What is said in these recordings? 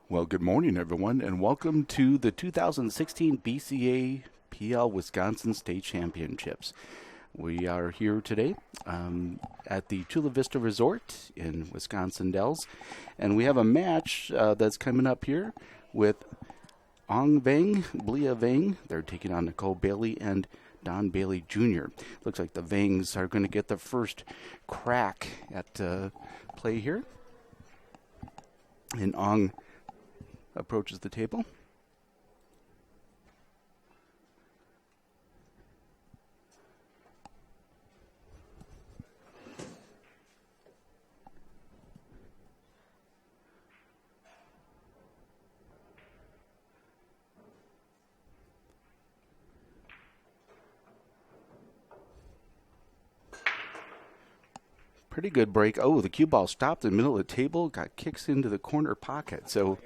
Well, good morning, everyone, and welcome to the 2016 BCAPL Wisconsin State Championships. We are here today at the Chula Vista Resort in Wisconsin Dells, and we have a match that's coming up here with Vang, Vang. They're taking on Nicole Bailey and Don Bailey Jr. Looks like the Vangs are going to get the first crack at play here. And Ong approaches the table. Pretty good break. Oh, the cue ball stopped in the middle of the table, got kicks into the corner pocket. So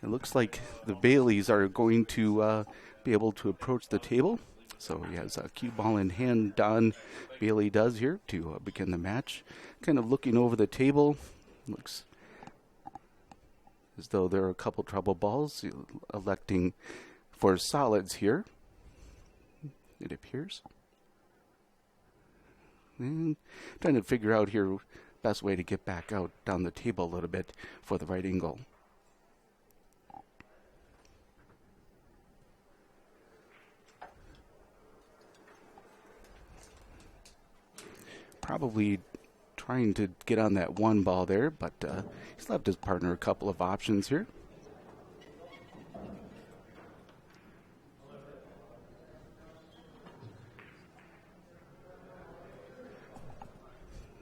it looks like the Baileys are going to be able to approach the table. So he has a cue ball in hand. Don Bailey does here to begin the match. Kind of looking over the table. Looks as though there are a couple trouble balls. Electing for solids here, it appears. And trying to figure out here best way to get back out down the table a little bit for the right angle. Probably trying to get on that one ball there, but he's left his partner a couple of options here.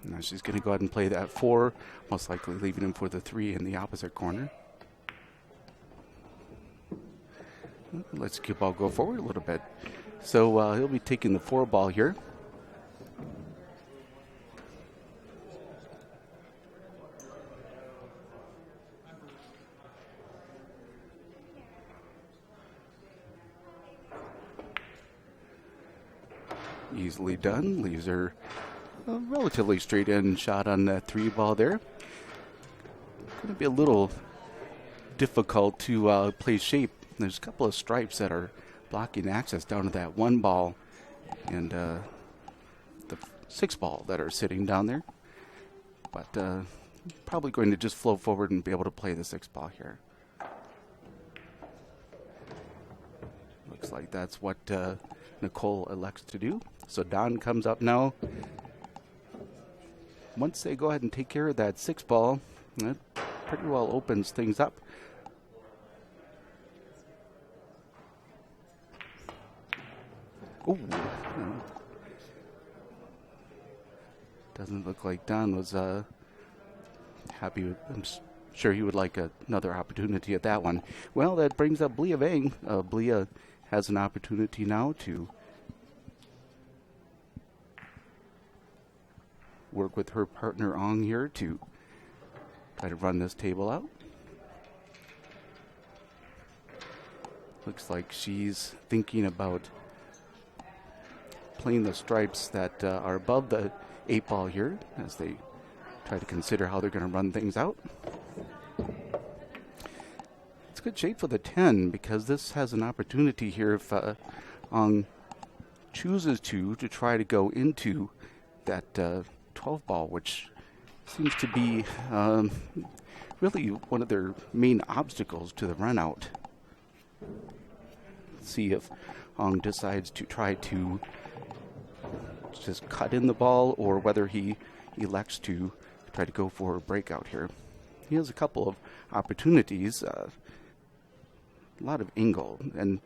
Now she's going to go ahead and play that 4, most likely leaving him for the 3 in the opposite corner. Let's the cue ball go forward a little bit. So he'll be taking the 4 ball here. Easily done. Leaves her a relatively straight end shot on that 3 ball there. Going to be a little difficult to play shape. There's a couple of stripes that are blocking access down to that 1 ball and the 6 ball that are sitting down there. But probably going to just flow forward and be able to play the 6 ball here. Looks like that's what Nicole elects to do. So Don comes up now. Once they go ahead and take care of that 6 ball, that pretty well opens things up. Ooh. Doesn't look like Don was happy with, I'm sure he would like another opportunity at that one. Well, that brings up Blia Vang. Blia has an opportunity now to work with her partner Ong here to try to run this table out. Looks like she's thinking about playing the stripes that are above the 8 ball here as they try to consider how they're going to run things out. It's good shape for the 10 because this has an opportunity here if Ong chooses to try to go into that 12 ball, which seems to be really one of their main obstacles to the run out. See if Ong decides to try to just cut in the ball or whether he elects to try to go for a breakout here. He has a couple of opportunities, a lot of angle, and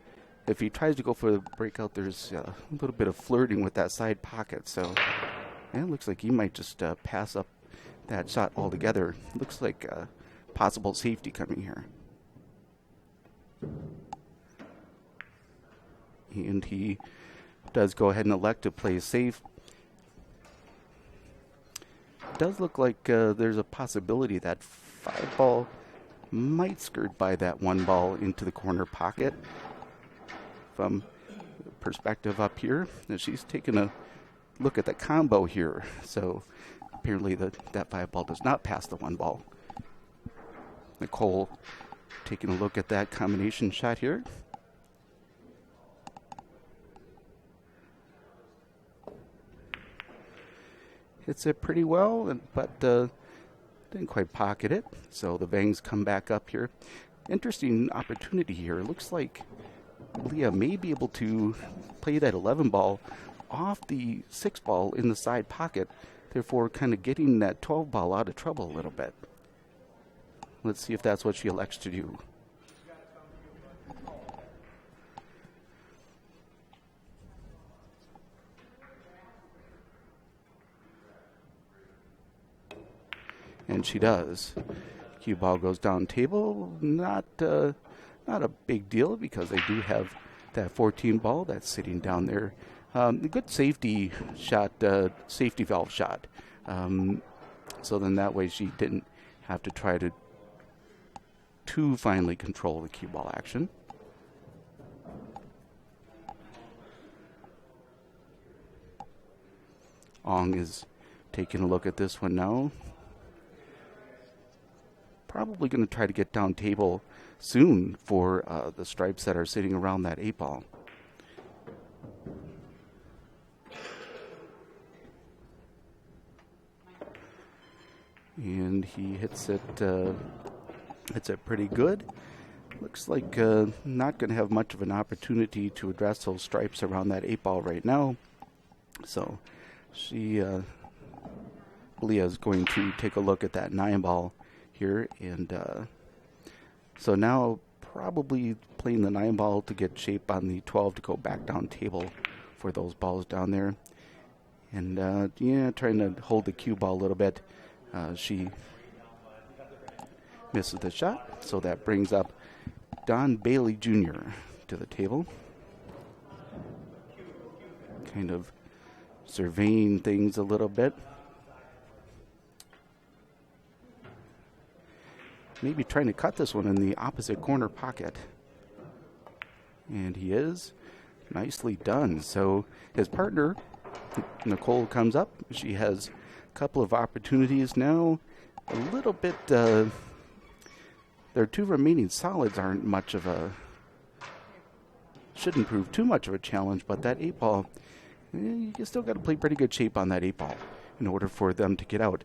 if he tries to go for the breakout, there's a little bit of flirting with that side pocket, so it looks like he might just pass up that shot altogether. Looks like a possible safety coming here. And he does go ahead and elect to play safe. It does look like there's a possibility that 5 ball might skirt by that 1 ball into the corner pocket. From perspective up here, and she's taking a look at the combo here. So apparently that 5 ball does not pass the 1 ball. Nicole Taking a look at that combination shot here. Hits it pretty well, but didn't quite pocket it. So the Vangs come back up here. Interesting opportunity here. It looks like Leah may be able to play that 11 ball off the 6 ball in the side pocket, therefore kind of getting that 12 ball out of trouble a little bit. Let's see if that's what she elects to do. And she does. Cue ball goes down table. Not a big deal because they do have that 14 ball that's sitting down there. A good safety shot, safety valve shot. So then that way she didn't have to try to too finely control the cue ball action. Ong is taking a look at this one now. Probably going to try to get down table soon for the stripes that are sitting around that 8 ball. And he hits it pretty good. Looks like not going to have much of an opportunity to address those stripes around that 8 ball right now. So she, Leah, is going to take a look at that 9 ball here, and so now probably playing the 9 ball to get shape on the 12 to go back down table for those balls down there. And trying to hold the cue ball a little bit. She misses the shot, so that brings up Don Bailey Jr. to the table. Kind of surveying things a little bit. Maybe trying to cut this one in the opposite corner pocket. And he is. Nicely done. So his partner, Nicole, comes up. She has a couple of opportunities now. A little bit, their 2 remaining solids aren't much of a, shouldn't prove too much of a challenge, but that 8 ball, you still got to play pretty good shape on that 8 ball in order for them to get out.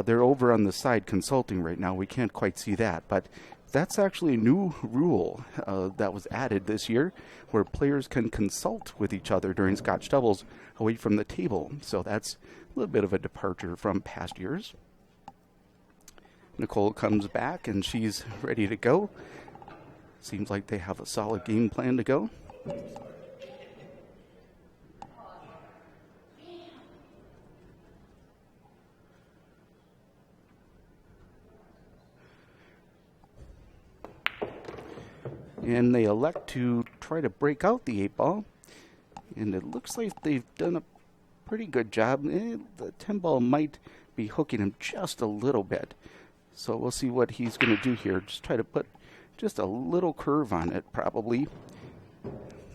They're over on the side consulting right now. We can't quite see that, but that's actually a new rule that was added this year where players can consult with each other during Scotch Doubles away from the table. So that's a little bit of a departure from past years. Nicole comes back and she's ready to go. Seems like they have a solid game plan to go. And they elect to try to break out the 8 ball. And it looks like they've done a pretty good job. The 10 ball might be hooking him just a little bit. So we'll see what he's going to do here. Just try to put just a little curve on it, probably.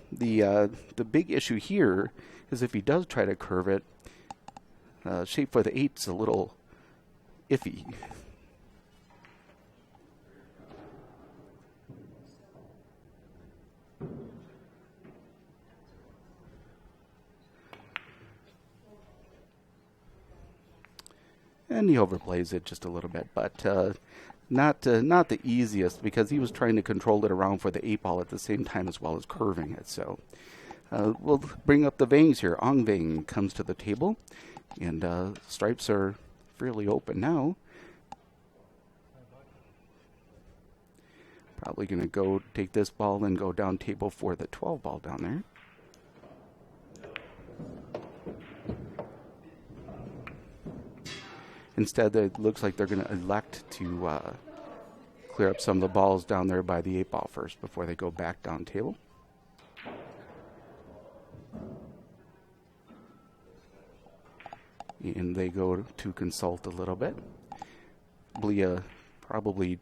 The big issue here is if he does try to curve it, shape for the 8's a little iffy. And he overplays it just a little bit, but not the easiest because he was trying to control it around for the 8 ball at the same time as well as curving it. So we'll bring up the Vangs here. Ong Vang comes to the table, and stripes are fairly open now. Probably going to go take this ball and go down table for the 12 ball down there. Instead, it looks like they're going to elect to clear up some of the balls down there by the 8 ball first before they go back down table. And they go to consult a little bit. Leah probably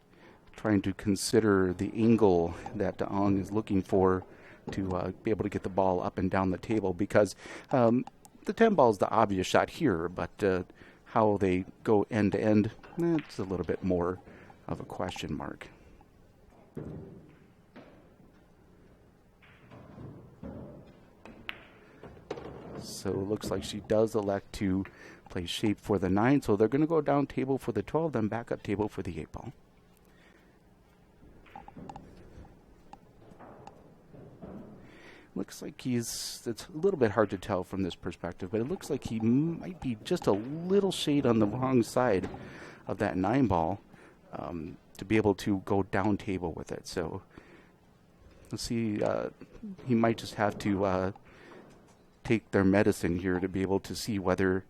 trying to consider the angle that Ong is looking for to be able to get the ball up and down the table because the 10 ball is the obvious shot here, but how they go end to end, it's a little bit more of a question mark. So it looks like she does elect to play shape for the 9. So they're going to go down table for the 12, then back up table for the 8 ball. Looks like it's a little bit hard to tell from this perspective, but it looks like he might be just a little shade on the wrong side of that 9 ball to be able to go down table with it. So let's see, he might just have to take their medicine here to be able to see whether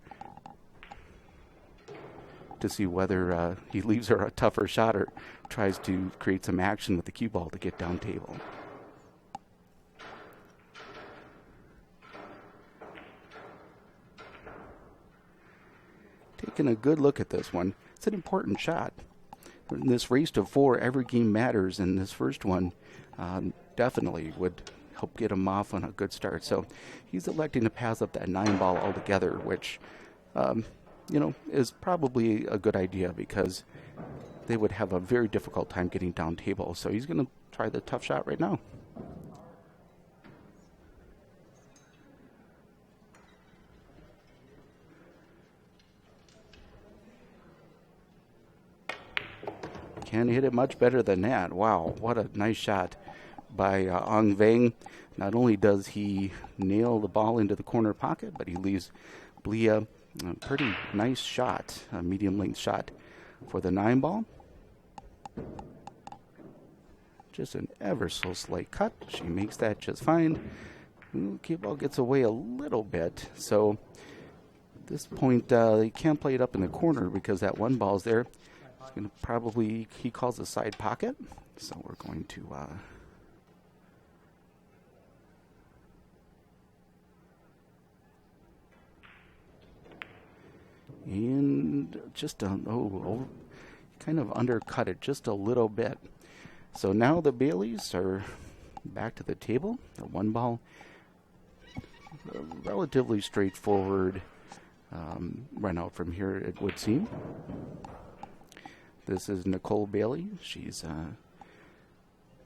he leaves her a tougher shot or tries to create some action with the cue ball to get down table. Taking a good look at this one. It's an important shot. In this race to 4, every game matters, and this first one definitely would help get him off on a good start. So he's electing to pass up that 9 ball altogether, which, is probably a good idea because they would have a very difficult time getting down table. So he's going to try the tough shot right now. Can't hit it much better than that. Wow, what a nice shot by Vang. Not only does he nail the ball into the corner pocket, but he leaves Blia a pretty nice shot, a medium length shot for the 9 ball. Just an ever so slight cut. She makes that just fine. Cue ball gets away a little bit. So at this point, they can't play it up in the corner because that 1 ball's there. He's going to probably, he calls a side pocket. So we're going to and just kind of undercut it just a little bit. So now the Baileys are back to the table. The 1 ball, relatively straightforward run out from here, it would seem. This is Nicole Bailey. She's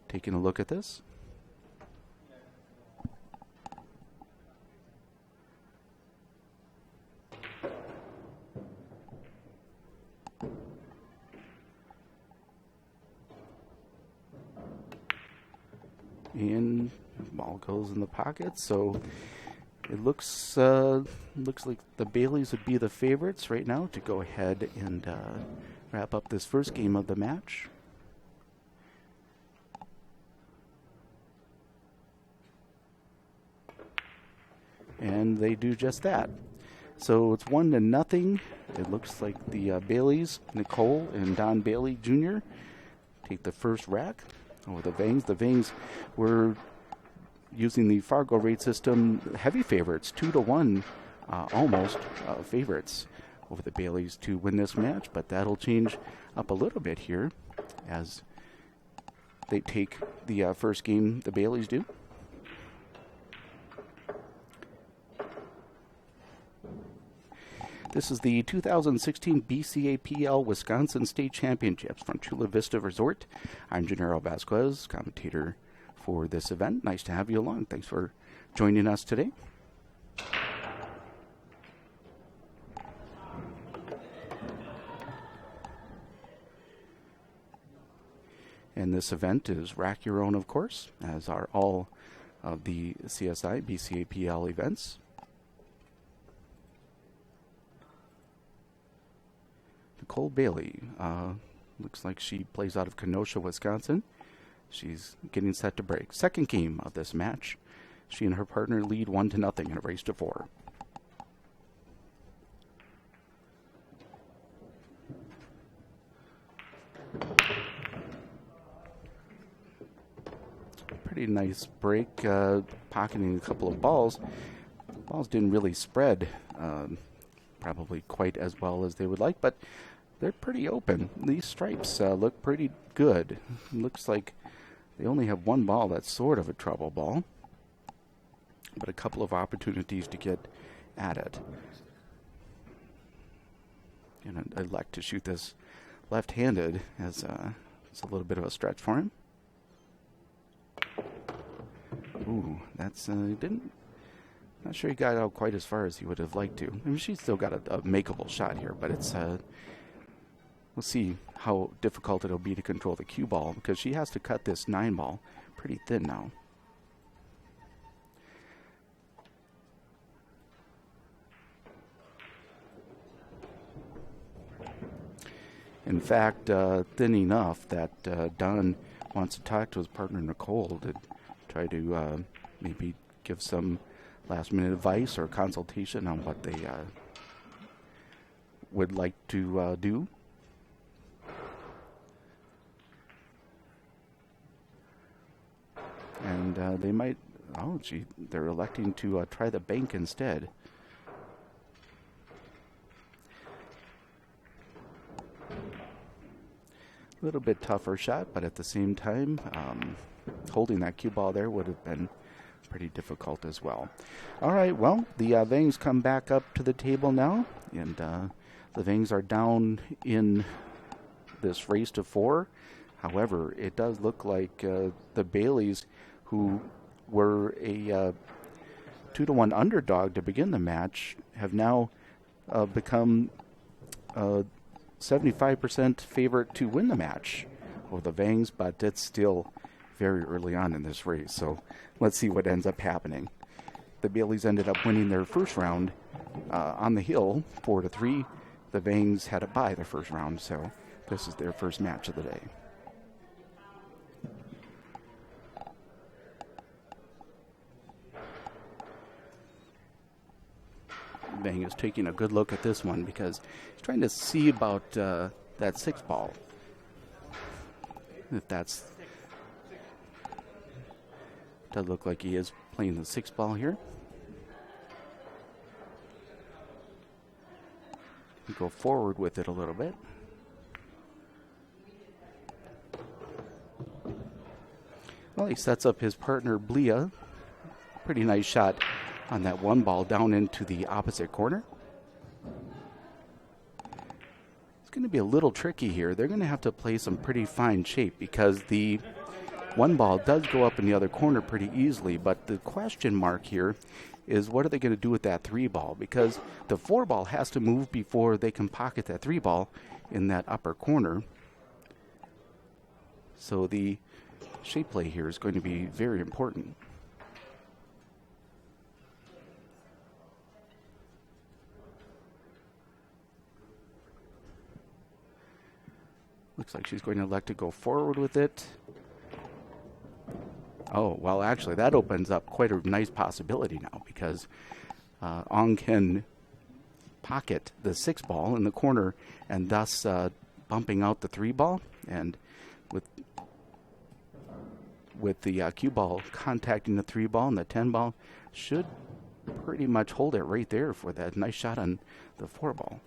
taking a look at this. And the ball goes in the pocket, so it looks like the Baileys would be the favorites right now to go ahead and wrap up this first game of the match. And they do just that. So it's 1-0. It looks like the Baileys, Nicole and Don Bailey Jr., take the first rack over the Vangs. The Vangs were using the FargoRate system, heavy favorites, 2-1, almost favorites over the Baileys to win this match, but that'll change up a little bit here as they take the first game, the Baileys do. This is the 2016 BCAPL Wisconsin State Championships from Chula Vista Resort. I'm Gennaro Vasquez, commentator for this event. Nice to have you along. Thanks for joining us today. And this event is Rack Your Own, of course, as are all of the CSI BCAPL events. Nicole Bailey looks like she plays out of Kenosha, Wisconsin. She's getting set to break. Second game of this match. She and her partner lead 1-0 in a race to 4. Pretty nice break, pocketing a couple of balls. Balls didn't really spread probably quite as well as they would like, but they're pretty open. These stripes look pretty good. Looks like they only have 1 ball that's sort of a trouble ball, but a couple of opportunities to get at it. And I'd like to shoot this left-handed, as it's a little bit of a stretch for him. Ooh, that's didn't. Not sure he got out quite as far as he would have liked to. I mean, she's still got a makeable shot here, but it's we'll see how difficult it'll be to control the cue ball because she has to cut this 9 ball pretty thin now. In fact, thin enough that Don wants to talk to his partner Nicole to try to maybe give some last-minute advice or consultation on what they would like to do. And they might, they're electing to try the bank instead. A little bit tougher shot, but at the same time, holding that cue ball there would have been pretty difficult as well. All right, well, the Vangs come back up to the table now, and the Vangs are down in this race to 4. However, it does look like the Baileys, who were a 2-1 underdog to begin the match, have now become 75% favorite to win the match over the Vangs, but it's still very early on in this race, so let's see what ends up happening. The Baileys ended up winning their first round on the hill, 4-3. The Vangs had a bye the first round, so this is their first match of the day. Vang is taking a good look at this one because he's trying to see about that 6 ball. If that's... Does look like he is playing the 6 ball here. Go forward with it a little bit. Well, he sets up his partner, Blia. Pretty nice shot on that 1 ball down into the opposite corner. It's going to be a little tricky here. They're going to have to play some pretty fine shape because the 1 ball does go up in the other corner pretty easily, but the question mark here is what are they going to do with that 3 ball? Because the 4 ball has to move before they can pocket that 3 ball in that upper corner. So the shape play here is going to be very important. Looks like she's going to elect to go forward with it. Oh, well, actually, that opens up quite a nice possibility now because Ong can pocket the 6 ball in the corner and thus bumping out the 3 ball. And with the cue ball contacting the 3 ball and the 10 ball, should pretty much hold it right there for that nice shot on the 4 ball.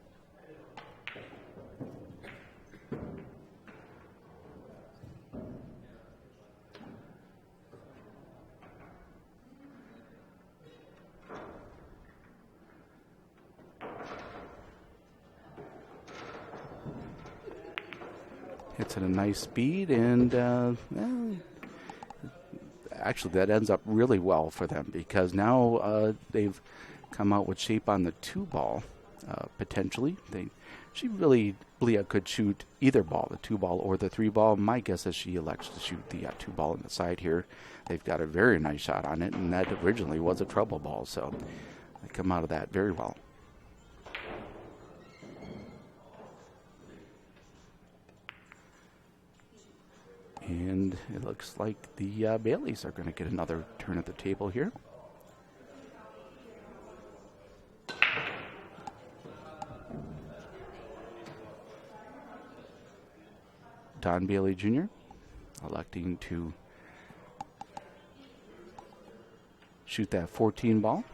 Hits at a nice speed, and actually that ends up really well for them because now they've come out with shape on the 2 ball, potentially. Blia could shoot either ball, the 2 ball or the 3 ball. My guess is she elects to shoot the 2 ball on the side here. They've got a very nice shot on it, and that originally was a trouble ball, so they come out of that very well. And it looks like the Baileys are going to get another turn at the table here. Don Bailey Jr. electing to shoot that 14 ball.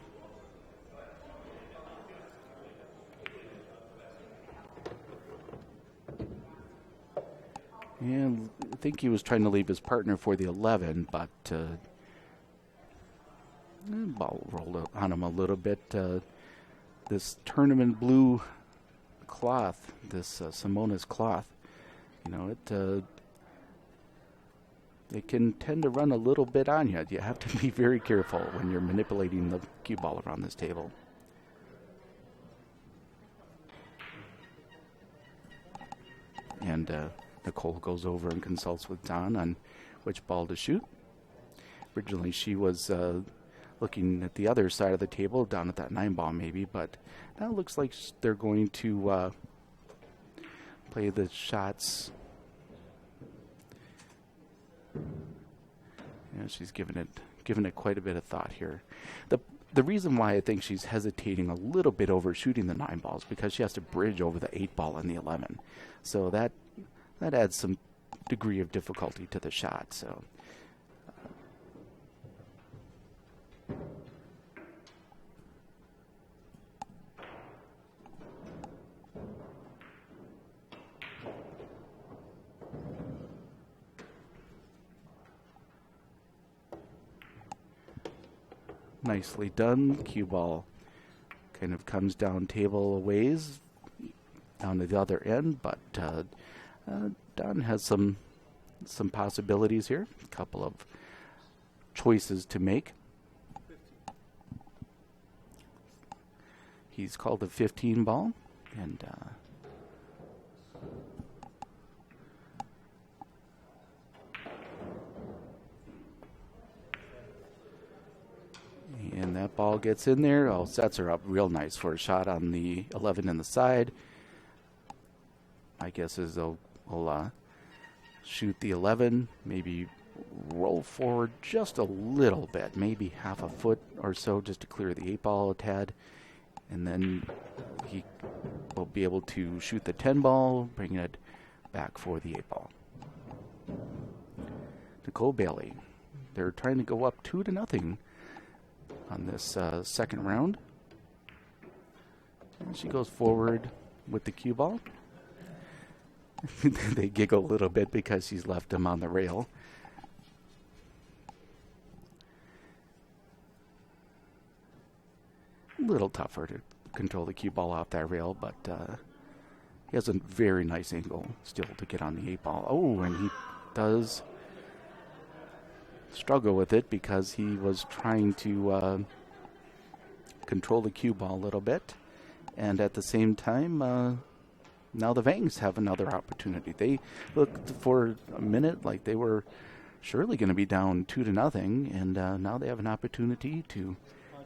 And I think he was trying to leave his partner for the 11, but ball rolled on him a little bit. This tournament blue cloth, this Simonis cloth, it it can tend to run a little bit on you. You have to be very careful when you're manipulating the cue ball around this table. And Nicole goes over and consults with Don on which ball to shoot. Originally, she was looking at the other side of the table, down at that 9-ball maybe, but now it looks like they're going to play the shots. Yeah, she's given it quite a bit of thought here. The reason why I think she's hesitating a little bit over shooting the 9 balls because she has to bridge over the 8-ball and the 11. So that adds some degree of difficulty to the shot. So nicely done. Cue ball kind of comes down table a ways down to the other end, but Don has some possibilities here. A couple of choices to make. He's called a 15 ball, and that ball gets in there. Oh, sets her up real nice for a shot on the 11 in the side. My guess is they'll shoot the 11, maybe roll forward just a little bit, maybe half a foot or so just to clear the 8-ball a tad. And then he will be able to shoot the 10 ball, bring it back for the 8-ball. Nicole Bailey. They're trying to go up 2-0 on this second round. And she goes forward with the cue ball. They giggle a little bit because she's left them on the rail. A little tougher to control the cue ball off that rail, but he has a very nice angle still to get on the 8-ball. Oh, and he does struggle with it because he was trying to control the cue ball a little bit, and at the same time now the Vangs have another opportunity. They looked for a minute like they were surely going to be down 2-0, and now they have an opportunity to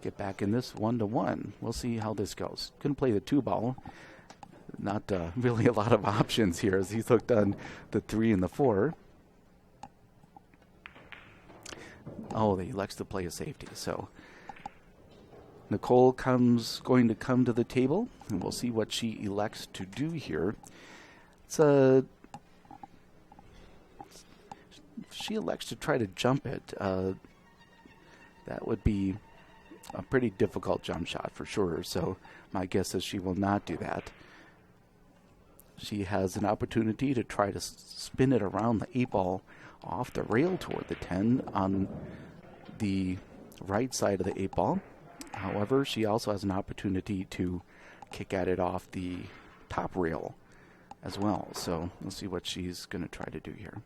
get back in this 1-1. We'll see how this goes. Couldn't play the 2-ball. Not really a lot of options here as he's hooked on the 3 and the 4. Oh, he elects to play a safety. So Nicole going to come to the table, and we'll see what she elects to do here. She elects to try to jump it. That would be a pretty difficult jump shot for sure, so my guess is she will not do that. She has an opportunity to try to spin it around the 8-ball off the rail toward the 10 on the right side of the 8-ball. However, she also has an opportunity to kick at it off the top rail as well. So we'll see what she's going to try to do here.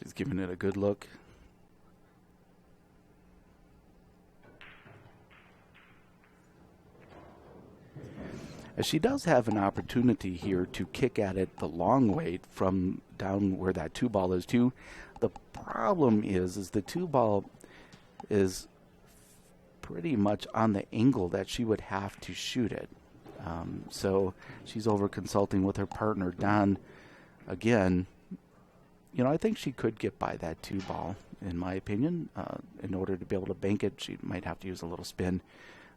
She's giving it a good look. She does have an opportunity here to kick at it the long way from down where that 2-ball is too. The problem is the 2-ball is pretty much on the angle that she would have to shoot it. So she's over consulting with her partner Don again. You know, I think she could get by that 2-ball, in my opinion. In order to be able to bank it, she might have to use a little spin,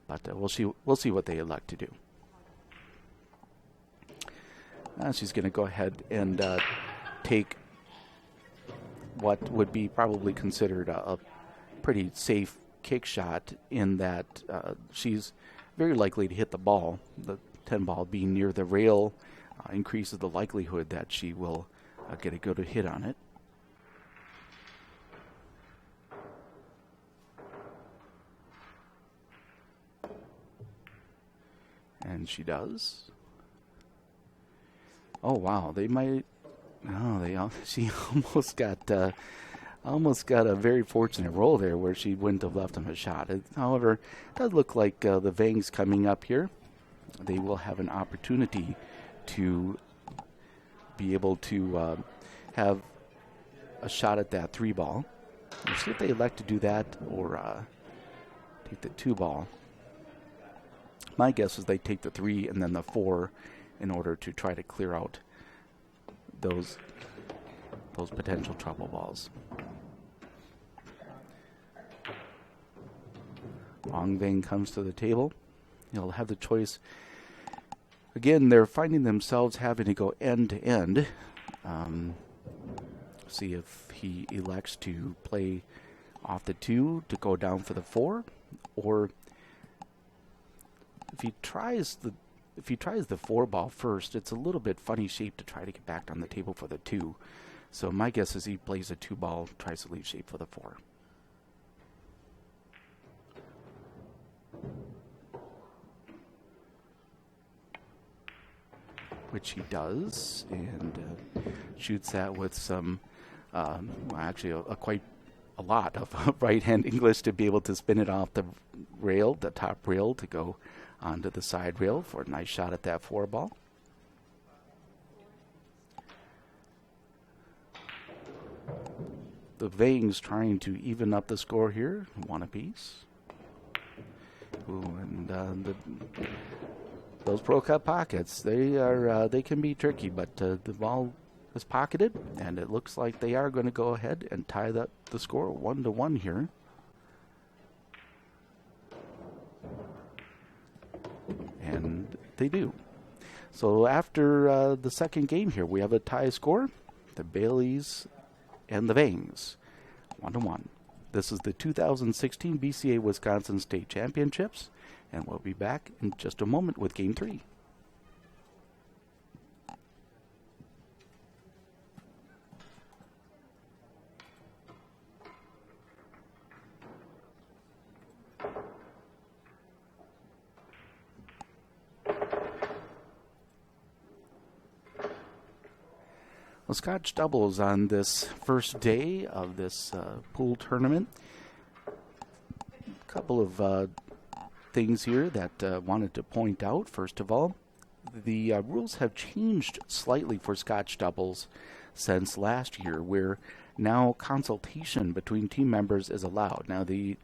but we'll see what they elect to do. She's going to go ahead and take what would be probably considered a pretty safe kick shot, in that she's very likely to hit the ball. The 10-ball being near the rail increases the likelihood that she will get a good hit on it. And she does. Oh wow, they might. Oh, she almost got a very fortunate roll there where she wouldn't have left him a shot. However, it does look like the Vangs coming up here. They will have an opportunity to be able to have a shot at that 3-ball. We'll see if they elect to do that or take the 2-ball. My guess is they take the 3 and then the 4 in order to try to clear out those potential trouble balls. Vang comes to the table. He'll have the choice. Again, they're finding themselves having to go end to end. See if he elects to play off the 2 to go down for the 4, or if he tries the 4-ball first, it's a little bit funny shape to try to get back on the table for the 2. So my guess is he plays a 2-ball, tries to leave shape for the 4. Which he does, and shoots that with some, actually quite a lot of right-hand English to be able to spin it off the rail, the top rail, to go onto the side rail for a nice shot at that 4-ball. The Vangs trying to even up the score here, 1 apiece. Ooh, and those Pro Cup pockets, they can be tricky, but the ball is pocketed, and it looks like they are going to go ahead and tie the score 1-1 here. And they do. So after the second game here, we have a tie score. The Baileys and the Vangs, 1-1. This is the 2016 BCA Wisconsin State Championships, and we'll be back in just a moment with Game 3. Well, Scotch Doubles on this first day of this pool tournament. A couple of things here that wanted to point out. First of all, the rules have changed slightly for Scotch Doubles since last year, where now consultation between team members is allowed. Now, the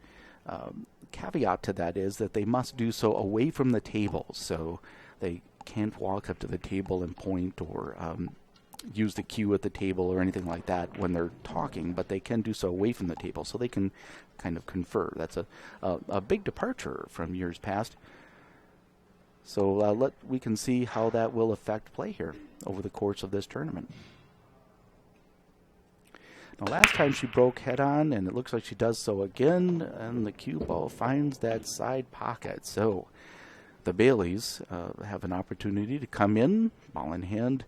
caveat to that is that they must do so away from the table, so they can't walk up to the table and point or use the cue at the table or anything like that when they're talking, but they can do so away from the table, so they can kind of confer. That's a big departure from years past. So we can see how that will affect play here over the course of this tournament. Now, last time she broke head-on, and it looks like she does so again, and the cue ball finds that side pocket. So the Baileys have an opportunity to come in, ball in hand,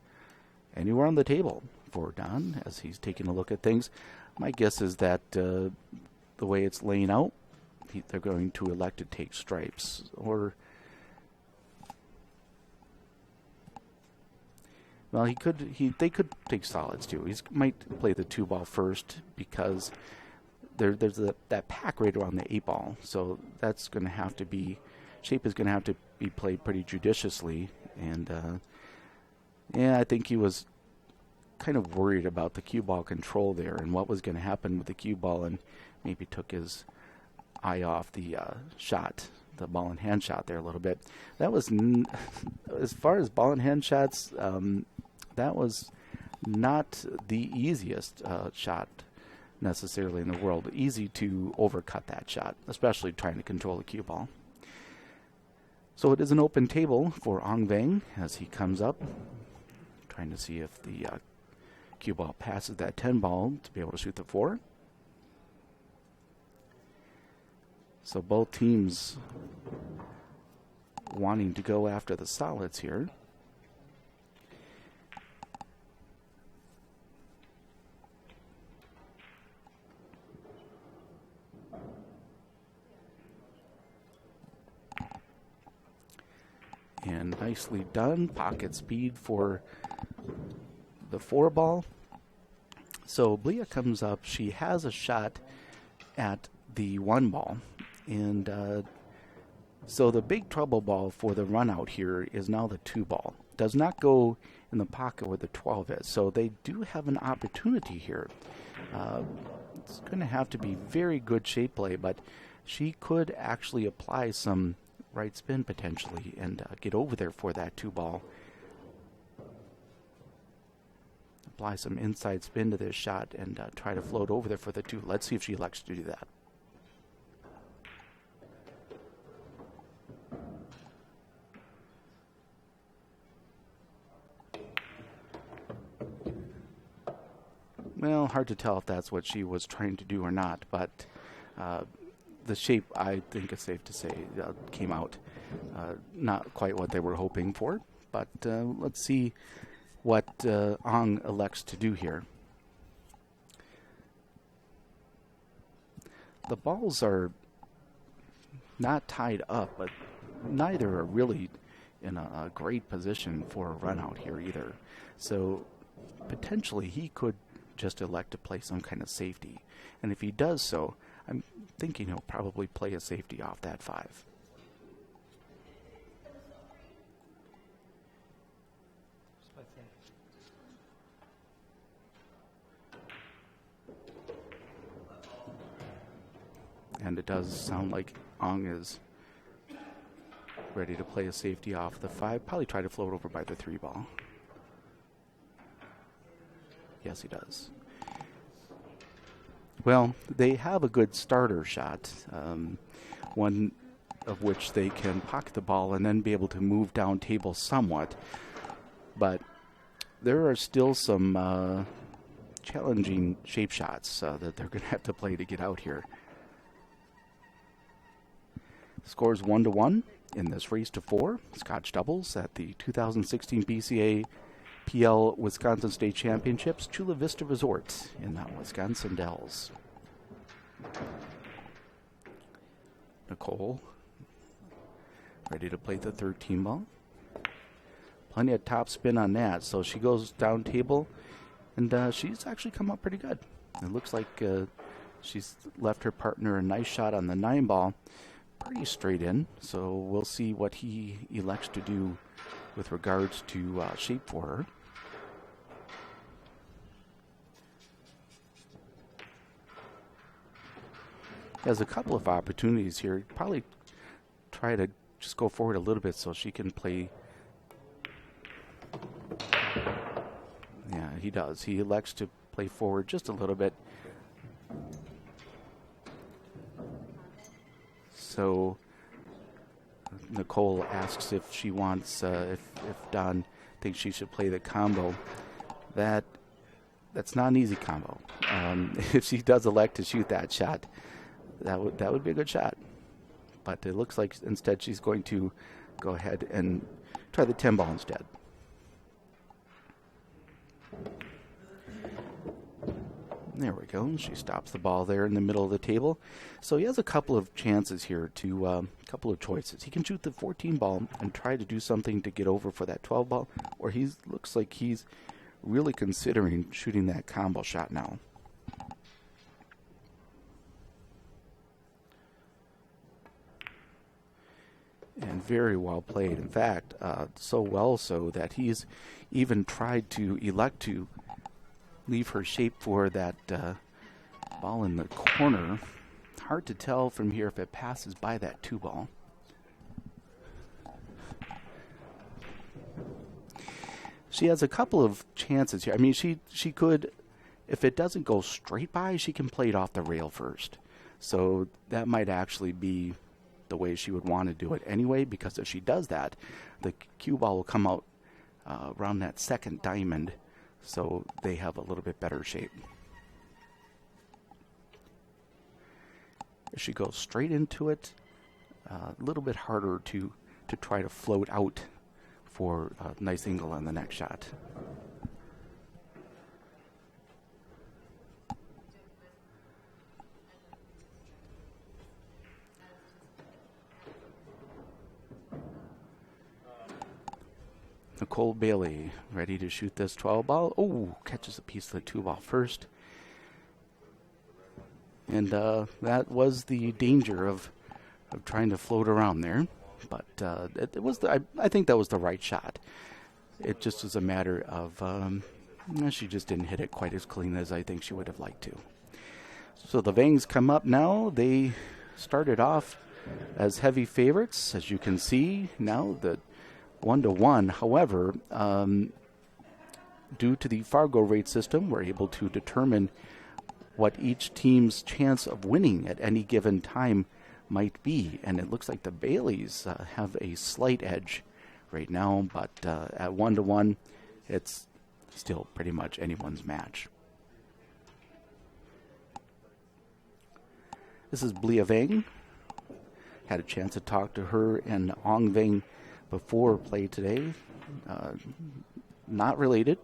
anywhere on the table for Don as he's taking a look at things. My guess is that the way it's laying out, they're going to elect to take stripes, or well, they could take solids too. He might play the 2-ball first because there's that pack right around the 8-ball, so that's going to have to be shape is going to have to be played pretty judiciously. And yeah, I think he was kind of worried about the cue ball control there and what was going to happen with the cue ball, and maybe took his eye off the shot, the ball in hand shot there a little bit. That was, as far as ball in hand shots, that was not the easiest shot necessarily in the world. Easy to overcut that shot, especially trying to control the cue ball. So it is an open table for Vang as he comes up, trying to see if the cue ball passes that 10-ball to be able to shoot the 4. So both teams wanting to go after the solids here. And nicely done. Pocket speed for the 4-ball. So Blia comes up. She has a shot at the 1-ball. And so the big trouble ball for the run out here is now the 2-ball. Does not go in the pocket where the 12 is. So they do have an opportunity here. It's going to have to be very good shape play, but she could actually apply some right spin potentially and get over there for that 2-ball. Apply some inside spin to this shot and try to float over there for the 2. Let's see if she elects to do that. Well, hard to tell if that's what she was trying to do or not, but the shape, I think it's safe to say, came out not quite what they were hoping for. But let's see what Ong elects to do here. The balls are not tied up, but neither are really in a great position for a run out here either. So potentially he could just elect to play some kind of safety. And if he does so, I'm thinking he'll probably play a safety off that 5. And it does sound like Ong is ready to play a safety off the 5. Probably try to float over by the 3-ball. Yes, he does. Well, they have a good starter shot, one of which they can pocket the ball and then be able to move down table somewhat. But there are still some challenging shape shots that they're going to have to play to get out here. Scores 1-1 in this race to 4. Scotch Doubles at the 2016 BCAPL Wisconsin State Championships, Chula Vista Resort in Wisconsin Dells. Nicole ready to play the 13-ball. Plenty of top spin on that, so she goes down table, and she's actually come up pretty good. It looks like she's left her partner a nice shot on the 9-ball. Pretty straight in, so we'll see what he elects to do with regards to shape for her. He has a couple of opportunities here. Probably try to just go forward a little bit so she can play. Yeah, he does. He elects to play forward just a little bit. So Nicole asks if she wants, if Don thinks she should play the combo. That's not an easy combo. If she does elect to shoot that shot, that would be a good shot. But it looks like instead she's going to go ahead and try the 10-ball instead. There we go. She stops the ball there in the middle of the table. So he has a couple of chances here to, a couple of choices. He can shoot the 14-ball and try to do something to get over for that 12-ball, or he looks like he's really considering shooting that combo shot now. And very well played. In fact, so well so that he's even tried to elect to leave her shape for that ball in the corner. Hard to tell from here if it passes by that 2-ball. She has a couple of chances here. I mean, she could, if it doesn't go straight by, she can play it off the rail first. So that might actually be the way she would want to do it anyway, because if she does that, the cue ball will come out around that second diamond, so they have a little bit better shape. If she goes straight into it, a little bit harder to try to float out for a nice angle on the next shot. Nicole Bailey ready to shoot this 12 ball. Oh, catches a piece of the 2 ball first. And that was the danger of trying to float around there. But it was I think that was the right shot. It just was a matter of she just didn't hit it quite as clean as I think she would have liked to. So the Vangs come up now. They started off as heavy favorites, as you can see now, the 1-1. However, due to the FargoRate system, we're able to determine what each team's chance of winning at any given time might be. And it looks like the Baileys have a slight edge right now, but at 1-1, it's still pretty much anyone's match. This is Blia Vang. Had a chance to talk to her and Ong Vang before play today. Not related.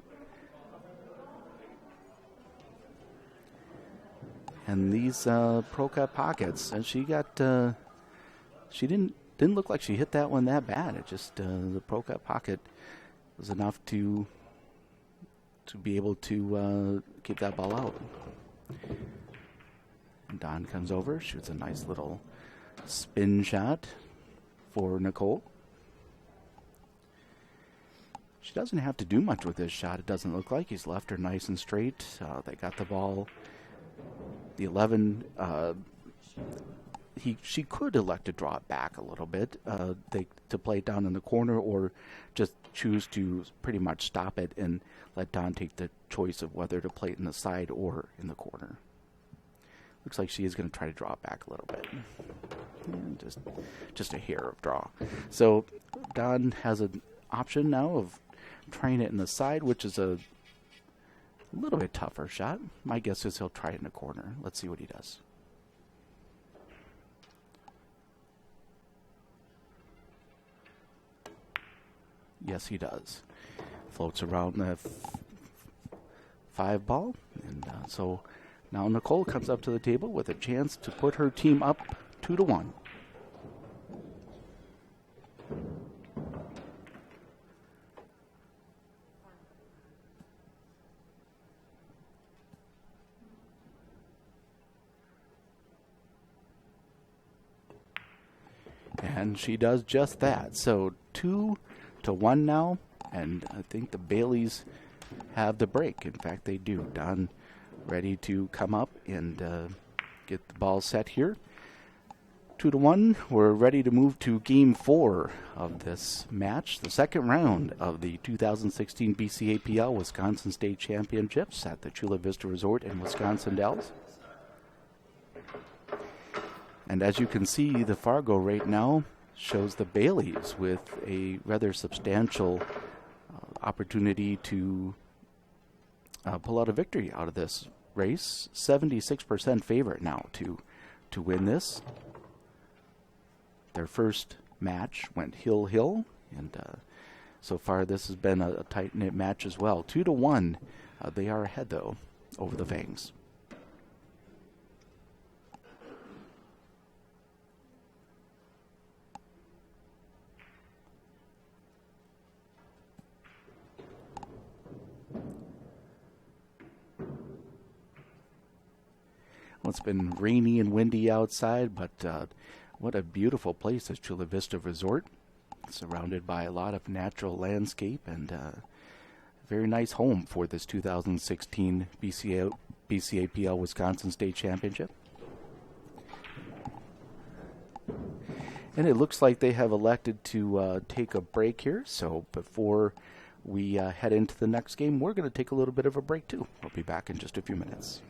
And these Pro Cup pockets, and she got, she didn't look like she hit that one that bad. It just, the Pro Cup pocket was enough to be able to keep that ball out. And Don comes over, shoots a nice little spin shot for Nicole. She doesn't have to do much with this shot, it doesn't look like. He's left her nice and straight. They got the ball. The 11, she could elect to draw it back a little bit, to play it down in the corner, or just choose to pretty much stop it and let Don take the choice of whether to play it in the side or in the corner. Looks like she is going to try to draw it back a little bit. And just a hair of draw. So Don has an option now of trying it in the side, which is a little bit tougher shot. My guess is he'll try it in the corner. Let's see what he does. Yes, he does. Floats around the 5 ball. And so now Nicole comes up to the table with a chance to put her team up 2-1. And she does just that. So 2-1 now, and I think the Baileys have the break. In fact, they do. Don ready to come up and get the ball set here. 2-1. We're ready to move to Game 4 of this match, the second round of the 2016 BCAPL Wisconsin State Championships at the Chula Vista Resort in Wisconsin Dells. And as you can see, the FargoRate now shows the Baileys with a rather substantial opportunity to pull out a victory out of this race. 76% favorite now to win this. Their first match went hill, and so far this has been a tight-knit match as well. 2-1. They are ahead, though, over the Vangs. Well, it's been rainy and windy outside, but what a beautiful place is Chula Vista Resort. Surrounded by a lot of natural landscape, and very nice home for this 2016 BCAPL Wisconsin State Championship. And it looks like they have elected to take a break here, so before we head into the next game, we're going to take a little bit of a break too. We'll be back in just a few minutes.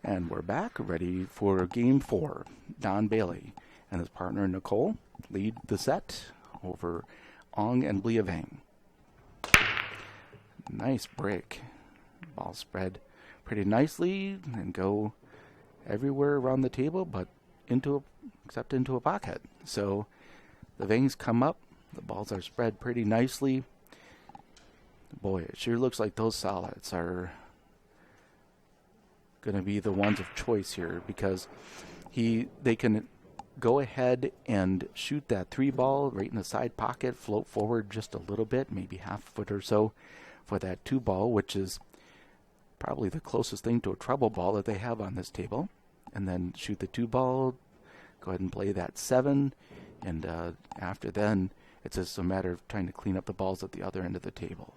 And we're back, ready for Game 4. Don Bailey and his partner Nicole lead the set over Ong and Vang. Nice break. Ball spread pretty nicely and go everywhere around the table, but except into a pocket. So the Vangs come up. The balls are spread pretty nicely. Boy, it sure looks like those solids are going to be the ones of choice here, because they can go ahead and shoot that 3 ball right in the side pocket, float forward just a little bit, maybe half a foot or so, for that 2 ball, which is probably the closest thing to a treble ball that they have on this table. And then shoot the 2 ball, go ahead and play that 7, and after then, it's just a matter of trying to clean up the balls at the other end of the table.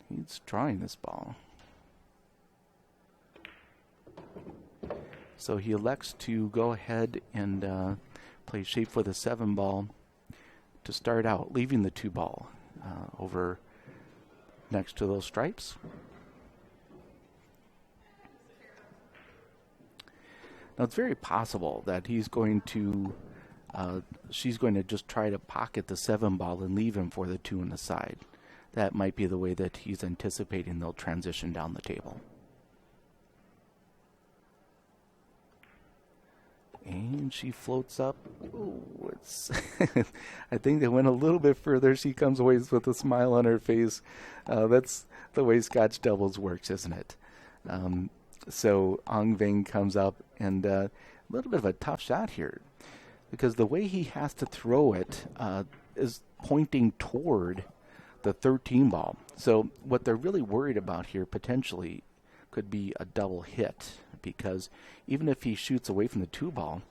He's trying this ball. So he elects to go ahead and play shape for the 7 ball to start out, leaving the 2 ball over next to those stripes. Now it's very possible that she's going to just try to pocket the 7 ball and leave him for the 2 on the side. That might be the way that he's anticipating they'll transition down the table. And she floats up. Ooh, I think they went a little bit further. She comes away with a smile on her face. That's the way Scotch Doubles works, isn't it? So Ong Vang comes up, and a little bit of a tough shot here, because the way he has to throw it is pointing toward the 13 ball. So what they're really worried about here potentially could be a double hit, because even if he shoots away from the 2 ball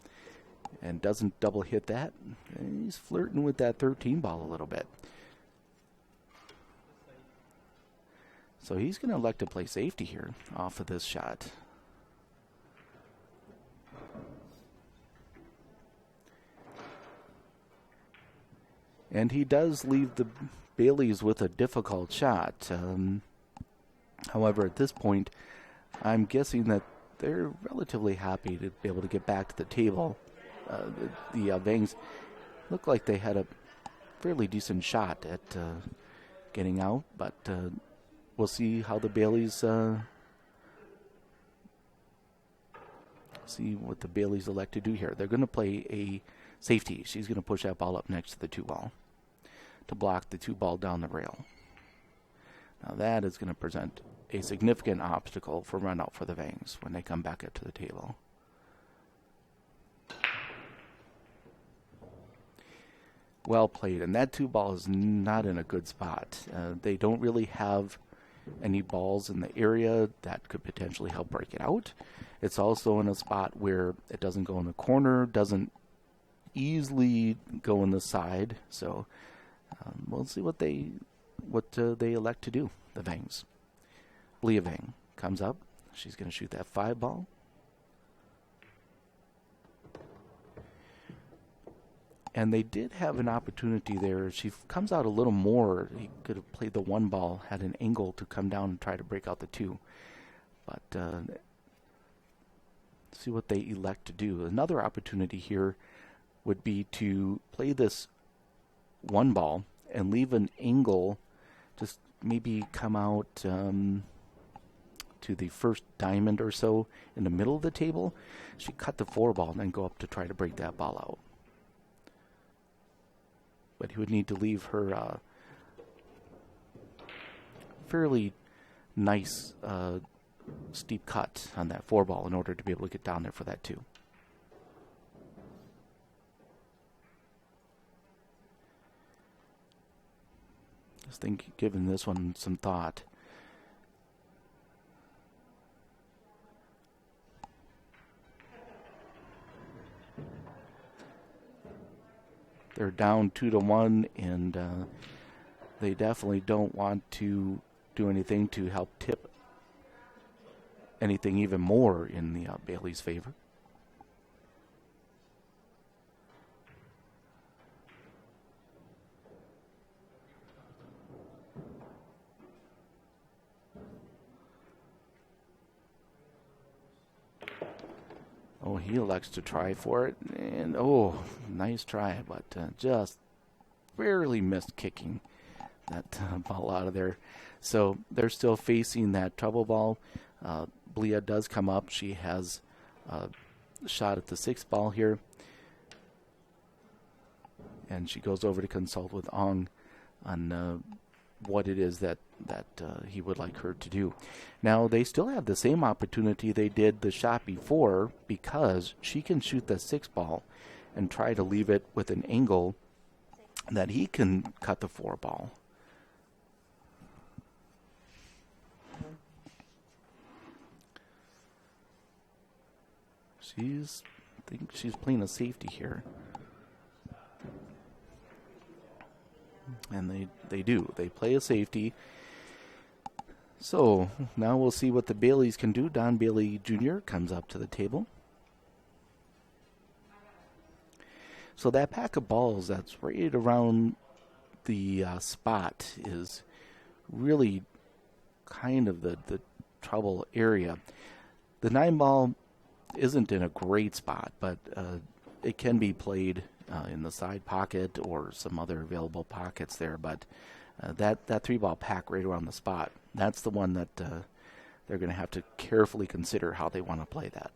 and doesn't double hit that, he's flirting with that 13 ball a little bit. So he's going to elect to play safety here off of this shot. And he does leave the Baileys with a difficult shot. However, at this point, I'm guessing that they're relatively happy to be able to get back to the table. The Vangs look like they had a fairly decent shot at getting out, but we'll see how the Baileys see what the Baileys elect to do here. They're going to play a safety. She's going to push that ball up next to the 2 ball to block the 2 ball down the rail. Now that is going to present a significant obstacle for run out for the Vangs when they come back up to the table. Well played, and that 2 ball is not in a good spot. They don't really have any balls in the area that could potentially help break it out. It's also in a spot where it doesn't go in the corner, doesn't easily go in the side. So we'll see what they elect to do, the Vangs. Vang comes up. She's going to shoot that 5 ball. And they did have an opportunity there. She comes out a little more. He could have played the 1 ball, had an angle to come down and try to break out the 2. But see what they elect to do. Another opportunity here would be to play this 1 ball and leave an angle, just maybe come out to the first diamond or so in the middle of the table. She cut the 4 ball and then go up to try to break that ball out. But he would need to leave her fairly nice steep cut on that 4 ball in order to be able to get down there for that 2. Just think, giving this one some thought. They're down 2-1, and they definitely don't want to do anything to help tip anything even more in the Bailey's favor. Oh, he elects to try for it, and oh, nice try, but just barely missed kicking that ball out of there. So they're still facing that trouble ball. Blia does come up. She has a shot at the 6th ball here, and she goes over to consult with Ong on what it is that he would like her to do. Now, they still have the same opportunity they did the shot before, because she can shoot the 6 ball and try to leave it with an angle that he can cut the 4 ball. I think she's playing a safety here. And they do. They play a safety. So now we'll see what the Baileys can do. Don Bailey Jr. comes up to the table. So that pack of balls that's right around the spot is really kind of the trouble area. The 9 ball isn't in a great spot, but it can be played in the side pocket or some other available pockets there. But that 3 ball pack right around the spot, that's the one that they're going to have to carefully consider how they want to play that.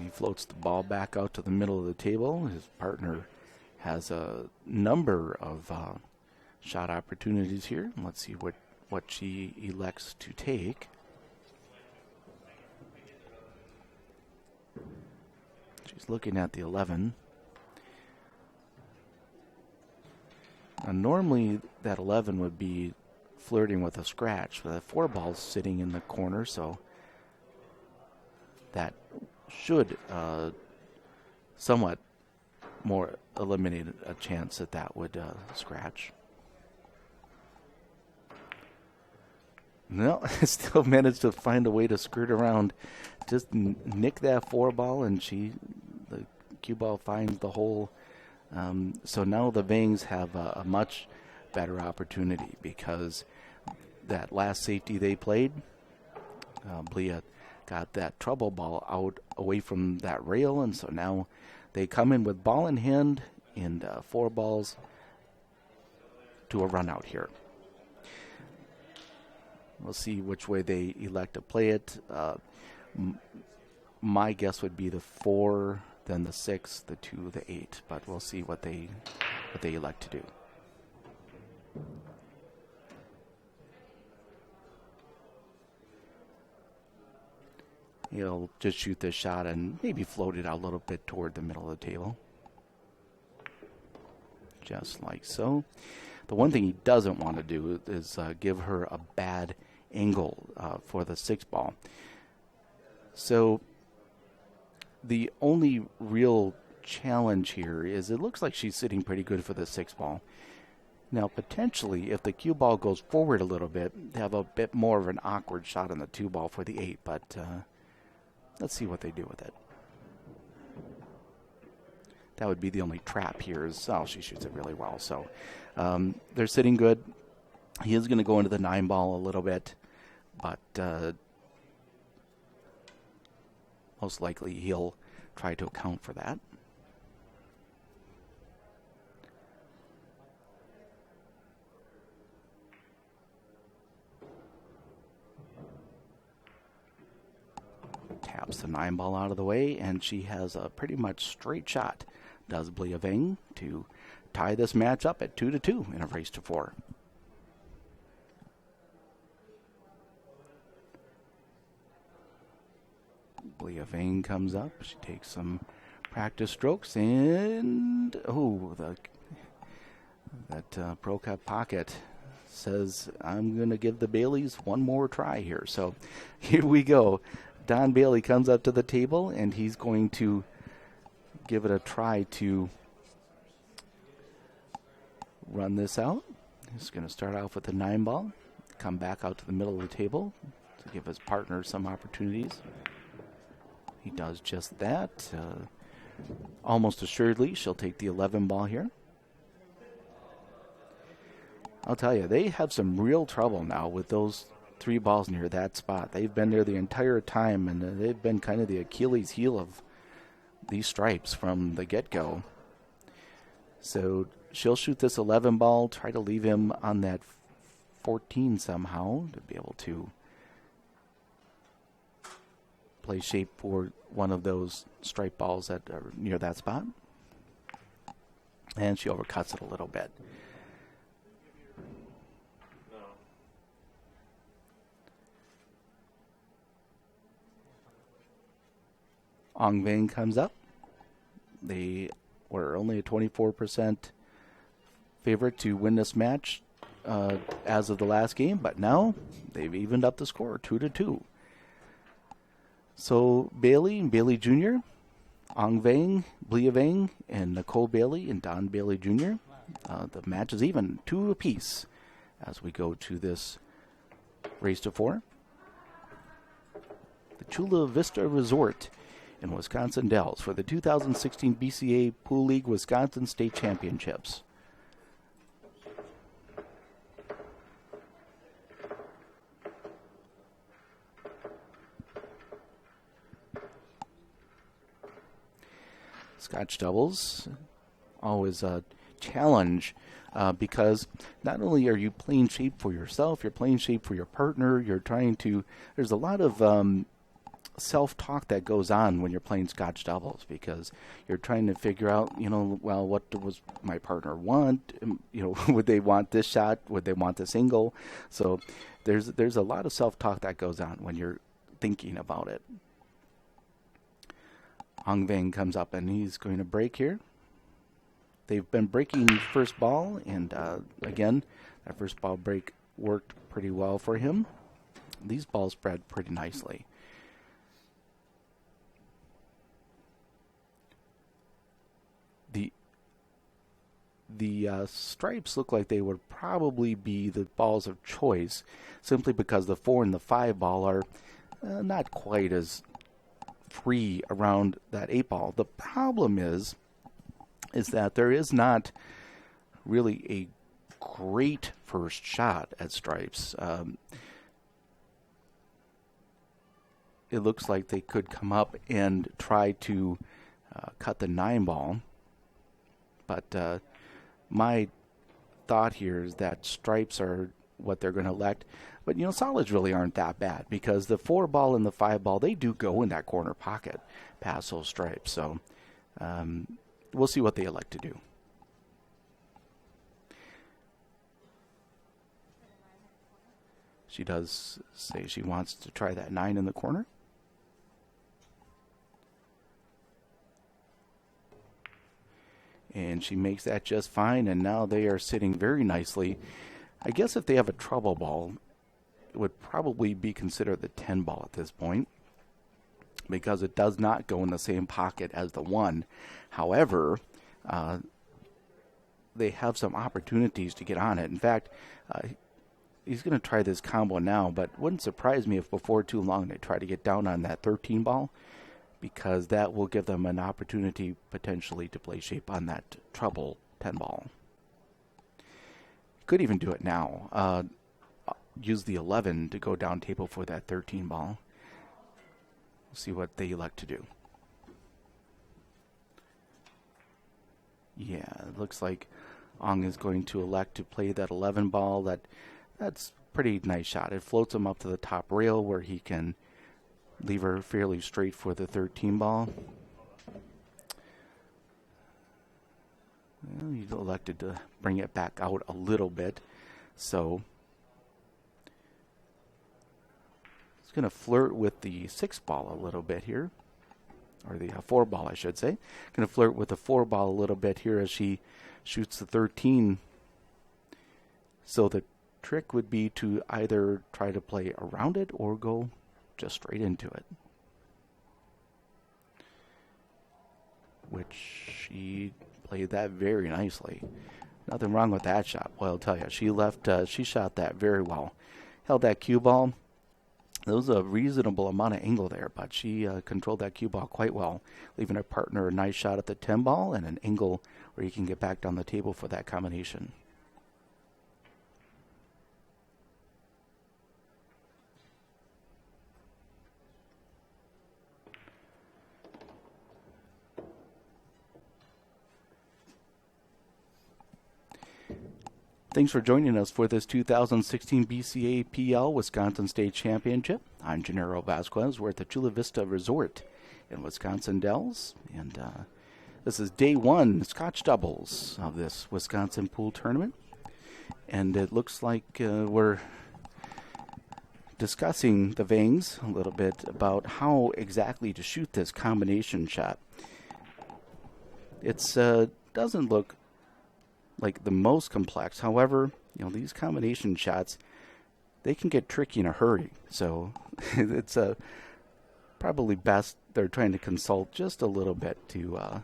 He floats the ball back out to the middle of the table. His partner has a number of shot opportunities here. Let's see what she elects to take. She's looking at the 11. Now, normally that 11 would be flirting with a scratch, but the 4 ball's sitting in the corner, so that should somewhat more eliminate a chance that would scratch. No, still managed to find a way to skirt around, just nick that 4 ball, and the cue ball finds the hole. So now the Vangs have a much better opportunity, because that last safety they played, Blia got that trouble ball out away from that rail, and so now they come in with ball in hand and 4 balls to a run out here. We'll see which way they elect to play it. My guess would be the 4, then the 6, the 2, the 8, but we'll see what they elect to do. He'll just shoot this shot and maybe float it out a little bit toward the middle of the table. Just like so. The one thing he doesn't want to do is give her a bad angle for the 6 ball. So the only real challenge here is it looks like she's sitting pretty good for the 6 ball. Now, potentially, if the cue ball goes forward a little bit, they have a bit more of an awkward shot on the 2 ball for the 8, but let's see what they do with it. That would be the only trap here. She shoots it really well. So they're sitting good. He is going to go into the 9 ball a little bit, but most likely he'll try to account for that. Taps the 9 ball out of the way, and she has a pretty much straight shot, does Blia Vang, to tie this match up at 2-2 in a race to 4. Blia Vang comes up. She takes some practice strokes, and that Pro Cup pocket says, I'm going to give the Baileys one more try here. So here we go. Don Bailey comes up to the table, and he's going to give it a try to run this out. He's going to start off with the 9 ball, come back out to the middle of the table, to give his partner some opportunities. He does just that. Almost assuredly, she'll take the 11 ball here. I'll tell you, they have some real trouble now with those 3 balls near that spot. They've been there the entire time, and they've been kind of the Achilles heel of these Stripes from the get-go. So she'll shoot this 11 ball, try to leave him on that 14 somehow to be able to play shape for one of those stripe balls that are near that spot. And she overcuts it a little bit. Vang comes up. They were only a 24% favorite to win this match as of the last game, but now they've evened up the score 2-2. So Bailey Jr., Vang, Blia Vang, and Nicole Bailey and Don Bailey Jr. The match is even 2 apiece as we go to this race to 4. The Chula Vista Resort in Wisconsin Dells for the 2016 BCA Pool League Wisconsin State Championships. Scotch Doubles, always a challenge because not only are you playing shape for yourself, you're playing shape for your partner, there's a lot of self-talk that goes on when you're playing Scotch Doubles because you're trying to figure out, what does my partner want? Would they want this shot? Would they want the single? So there's a lot of self-talk that goes on when you're thinking about it. Vang comes up and he's going to break here. They've been breaking first ball, and again, that first ball break worked pretty well for him. These balls spread pretty nicely. The stripes look like they would probably be the balls of choice simply because the 4 and the 5 ball are not quite as free around that 8 ball. The problem is that there is not really a great first shot at stripes. It looks like they could come up and try to cut the 9 ball, but my thought here is that stripes are what they're going to elect. But, solids really aren't that bad because the 4 ball and the 5 ball, they do go in that corner pocket past those stripes. So we'll see what they elect to do. She does say she wants to try that 9 in the corner. And she makes that just fine, and now they are sitting very nicely. I guess if they have a trouble ball, it would probably be considered the 10 ball at this point because it does not go in the same pocket as the 1. However, they have some opportunities to get on it. In fact, he's going to try this combo now, but it wouldn't surprise me if before too long they try to get down on that 13 ball because that will give them an opportunity potentially to play shape on that trouble 10 ball. Could even do it now. Use the 11 to go down table for that 13 ball. We'll see what they elect to do. Yeah, it looks like Ong is going to elect to play that 11 ball. That's pretty nice shot. It floats him up to the top rail where he can leave her fairly straight for the 13 ball. Well, he elected to bring it back out a little bit. So he's going to flirt with the 6 ball a little bit here. Or the 4 ball, I should say. Going to flirt with the 4 ball a little bit here as she shoots the 13. So the trick would be to either try to play around it or go just straight into it. Which she played that very nicely. Nothing wrong with that shot. Well, I'll tell you, she shot that very well. Held that cue ball. There was a reasonable amount of angle there, but she controlled that cue ball quite well, leaving her partner a nice shot at the 10 ball and an angle where he can get back down the table for that combination. Thanks for joining us for this 2016 BCAPL Wisconsin State Championship. I'm Gennaro Vasquez. We're at the Chula Vista Resort in Wisconsin Dells. And this is day one, Scotch Doubles of this Wisconsin pool tournament. And it looks like we're discussing the Vangs a little bit about how exactly to shoot this combination shot. It doesn't look like the most complex. However, these combination shots, they can get tricky in a hurry. So it's probably best they're trying to consult just a little bit to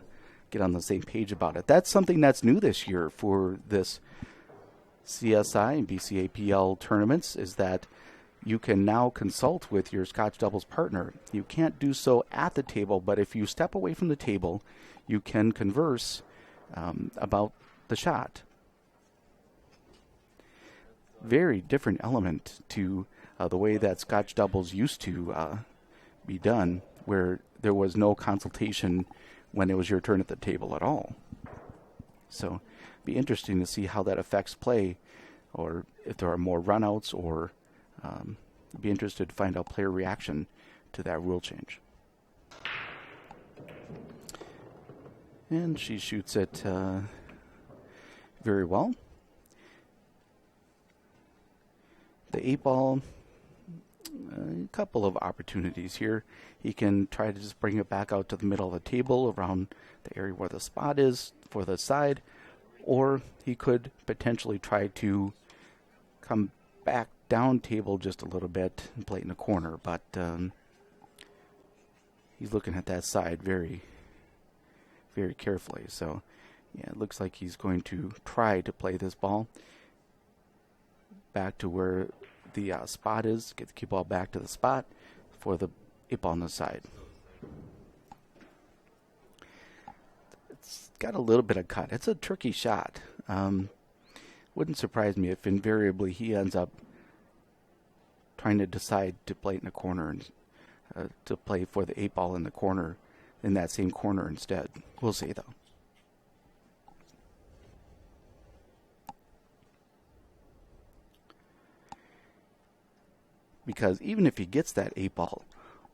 get on the same page about it. That's something that's new this year for this CSI and BCAPL tournaments, is that you can now consult with your Scotch Doubles partner. You can't do so at the table, but if you step away from the table, you can converse about the shot. Very different element to the way that Scotch Doubles used to be done, where there was no consultation when it was your turn at the table at all. So be interesting to see how that affects play, or if there are more runouts, or be interested to find out player reaction to that rule change. And she shoots it very well. The 8 ball, a couple of opportunities here. He can try to just bring it back out to the middle of the table around the area where the spot is for the side, or he could potentially try to come back down table just a little bit and play it in the corner, but he's looking at that side very, very carefully. So yeah, it looks like he's going to try to play this ball back to where the spot is, get the cue ball back to the spot for the 8 ball on the side. It's got a little bit of cut. It's a tricky shot. Wouldn't surprise me if invariably he ends up trying to decide to play it in the corner and to play for the 8 ball in the corner, in that same corner instead. We'll see, though. Because even if he gets that 8 ball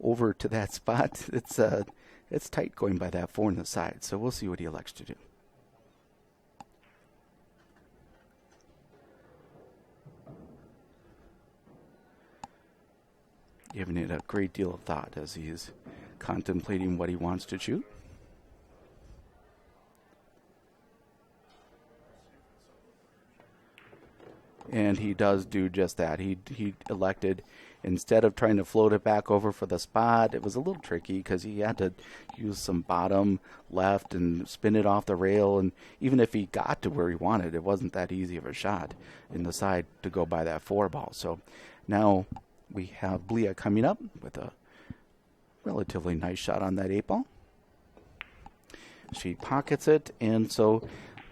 over to that spot, it's tight going by that 4 on the side. So we'll see what he elects to do. Giving it a great deal of thought as he is contemplating what he wants to shoot. And he does do just that. He elected, instead of trying to float it back over for the spot, it was a little tricky because he had to use some bottom left and spin it off the rail. And even if he got to where he wanted, it wasn't that easy of a shot in the side to go by that 4 ball. So now we have Blia coming up with a relatively nice shot on that 8 ball. She pockets it, and so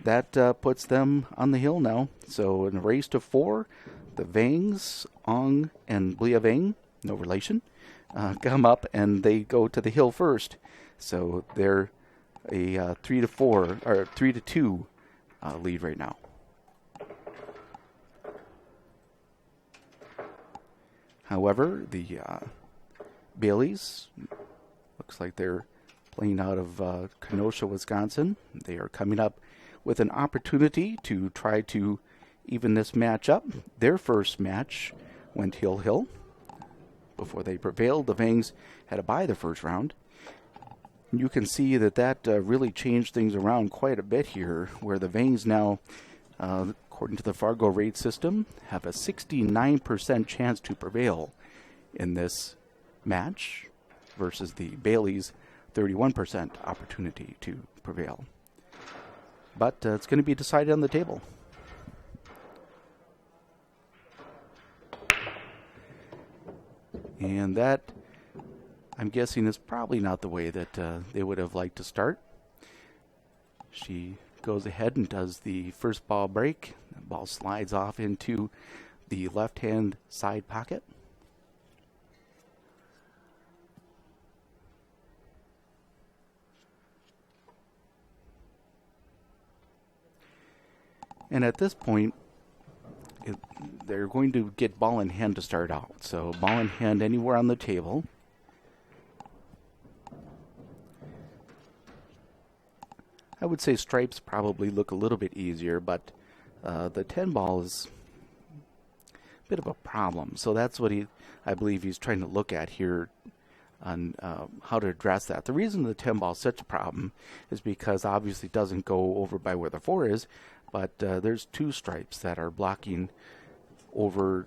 that puts them on the hill now. So in a race to 4, the Vangs, Ong, and Blia Vang, no relation, come up and they go to the hill first. So they're a 3-4 or 3-2 lead right now. However, the Baileys, looks like they're playing out of Kenosha, Wisconsin. They are coming up with an opportunity to try to even this match up. Their first match went hill-hill. Before they prevailed, the Vangs had to buy the first round. You can see that really changed things around quite a bit here, where the Vangs now, according to the FargoRate system, have a 69% chance to prevail in this match versus the Baileys' 31% opportunity to prevail. But it's going to be decided on the table. And that, I'm guessing, is probably not the way that they would have liked to start. She goes ahead and does the first ball break. The ball slides off into the left-hand side pocket. And at this point, they're going to get ball in hand to start out. So ball in hand anywhere on the table. I would say stripes probably look a little bit easier, but the 10 ball is a bit of a problem. So that's what I believe he's trying to look at here on how to address that. The reason the 10 ball is such a problem is because obviously it doesn't go over by where the 4 is, but there's 2 stripes that are blocking over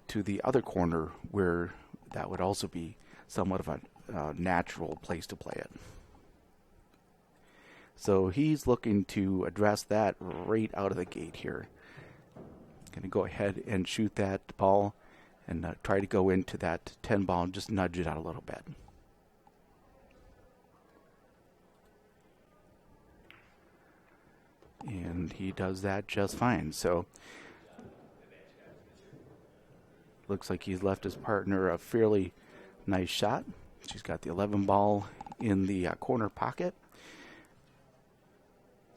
to the other corner where that would also be somewhat of a natural place to play it. So he's looking to address that right out of the gate here. Going to go ahead and shoot that ball and try to go into that 10 ball and just nudge it out a little bit. And he does that just fine. So looks like he's left his partner a fairly nice shot. She's got the 11 ball in the corner pocket.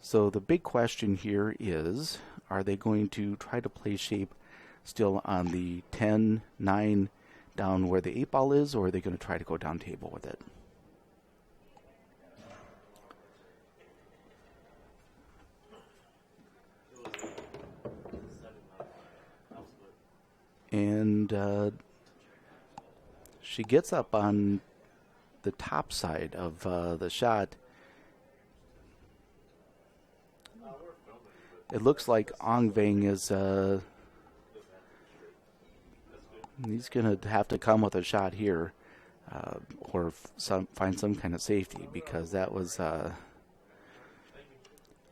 So the big question here is, are they going to try to play shape still on the 10-9 down where the 8 ball is, or are they going to try to go down table with it? And she gets up on the top side of the shot. It looks like Vang is he's going to have to come with a shot here or find some kind of safety, because that was a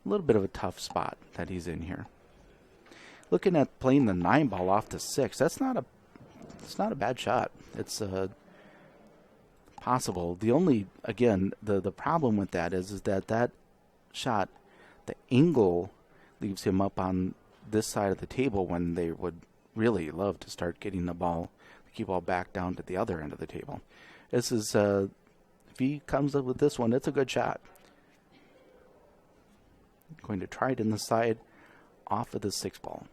little bit of a tough spot that he's in here. Looking at playing the 9 ball off the 6, it's not a bad shot. It's possible. The only, again, the problem with that is that shot, the angle leaves him up on this side of the table when they would really love to start getting the cue ball back down to the other end of the table. This is, if he comes up with this one, it's a good shot. Going to try it in the side off of the 6 ball.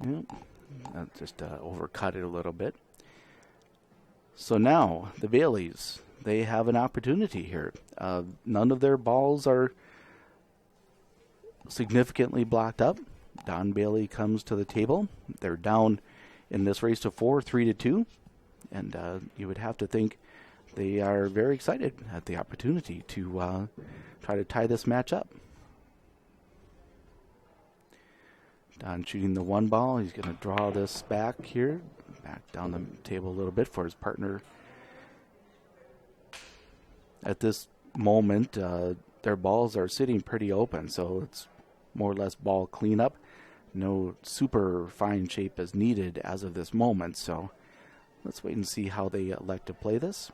Yep. Just overcut it a little bit. So now the Baileys, they have an opportunity here. None of their balls are significantly blocked up. Don Bailey comes to the table. They're down in this race to 4, 3-2. And you would have to think they are very excited at the opportunity to try to tie this match up. Don shooting the 1 ball. He's going to draw this back here, back down the table a little bit for his partner. At this moment, their balls are sitting pretty open, so it's more or less ball cleanup. No super fine shape is needed as of this moment, so let's wait and see how they elect to play this.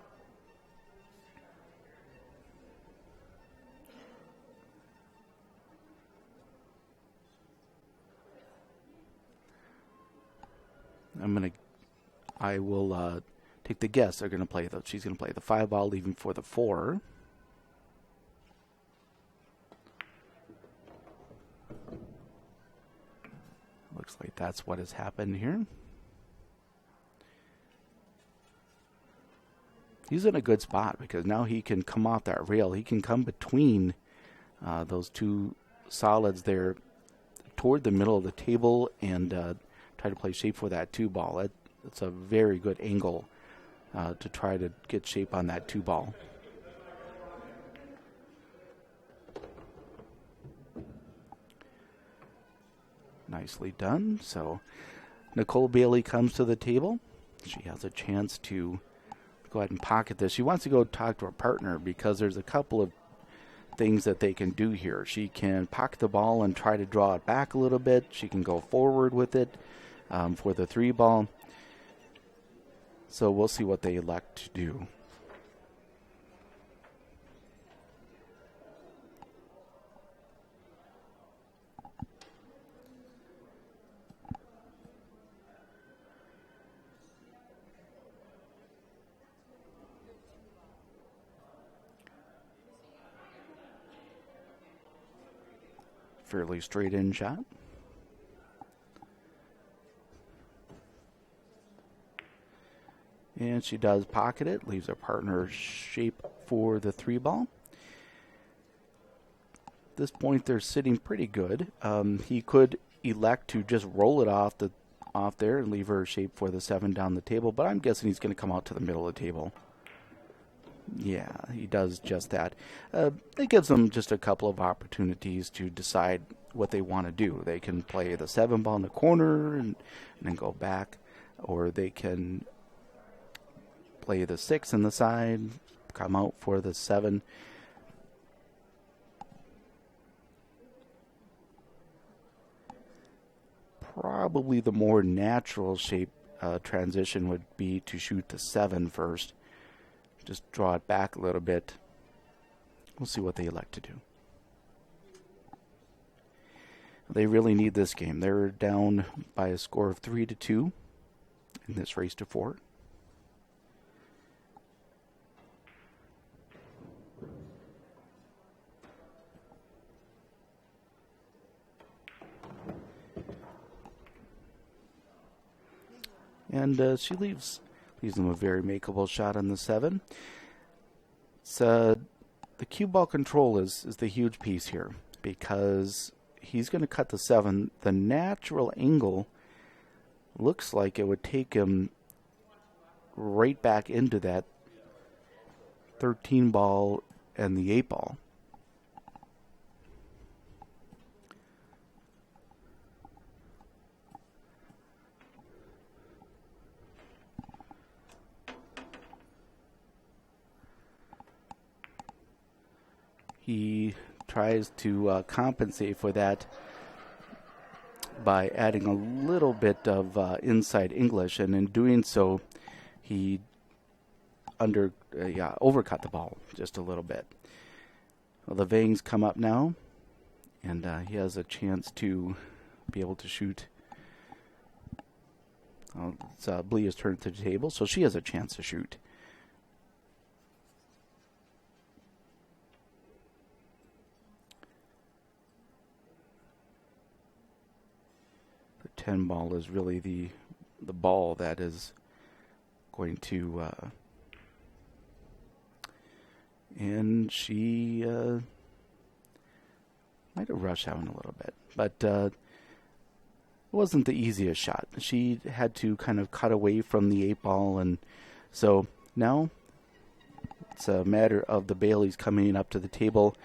I will take the guess. They're going to play she's going to play the 5 ball, leaving for the 4. Looks like that's what has happened here. He's in a good spot because now he can come off that rail. He can come between those 2 solids there toward the middle of the table and try to play shape for that 2 ball. It's a very good angle to try to get shape on that 2 ball. Nicely done. So Nicole Bailey comes to the table. She has a chance to go ahead and pocket this. She wants to go talk to her partner because there's a couple of things that they can do here. She can pocket the ball and try to draw it back a little bit. She can go forward with it for the 3-ball. So we'll see what they elect to do. Fairly straight in shot. And she does pocket it, leaves her partner shape for the 3-ball. At this point, they're sitting pretty good. He could elect to just roll it off there and leave her shape for the 7 down the table, but I'm guessing he's going to come out to the middle of the table. Yeah, he does just that. It gives them just a couple of opportunities to decide what they want to do. They can play the 7-ball in the corner and then go back, or they can play the 6 in the side, come out for the 7. Probably the more natural shape transition would be to shoot the 7 first. Just draw it back a little bit. We'll see what they elect to do. They really need this game. They're down by a score of 3-2 in this race to 4. And she leaves them a very makeable shot on the 7. It's, the cue ball control is the huge piece here, because he's going to cut the 7. The natural angle looks like it would take him right back into that 13 ball and the 8 ball. He tries to compensate for that by adding a little bit of inside English, and in doing so, he overcut the ball just a little bit. Well, the Vangs come up now, and he has a chance to be able to shoot. It's Blea's turn to the table, so she has a chance to shoot. The 10 ball is really the ball that is going to, and she might have rushed out a little bit, but it wasn't the easiest shot. She had to kind of cut away from the 8 ball, and so now it's a matter of the Baileys coming up to the table.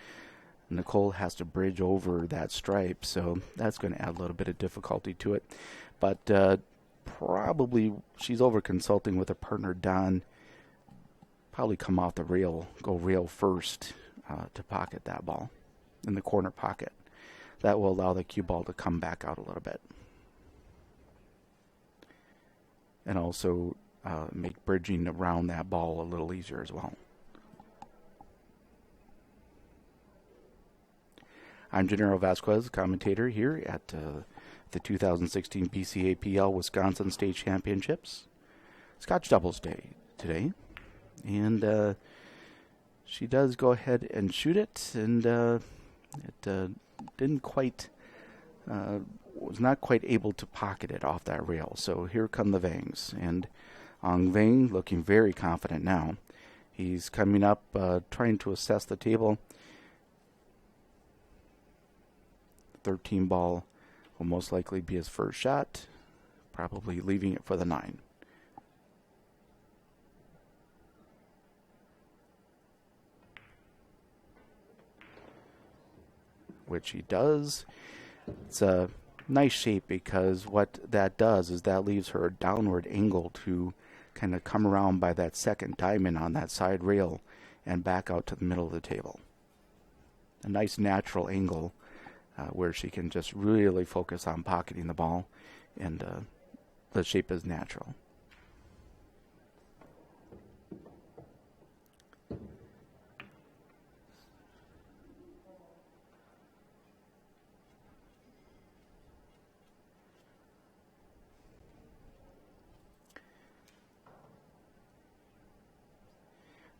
Nicole has to bridge over that stripe, so that's going to add a little bit of difficulty to it. But probably she's over consulting with her partner, Don. Probably come off the rail, go rail first to pocket that ball in the corner pocket. That will allow the cue ball to come back out a little bit. And also make bridging around that ball a little easier as well. I'm Gennaro Vasquez, commentator here at the 2016 BCAPL Wisconsin State Championships. Scotch Doubles Day today. And she does go ahead and shoot it, and it didn't quite, was not quite able to pocket it off that rail. So here come the Vangs, and Vang looking very confident now. He's coming up, trying to assess the table. 13 ball will most likely be his first shot, probably leaving it for the 9. Which he does. It's a nice shape, because what that does is that leaves her a downward angle to kind of come around by that second diamond on that side rail and back out to the middle of the table. A nice natural angle where she can just really focus on pocketing the ball, and the shape is natural.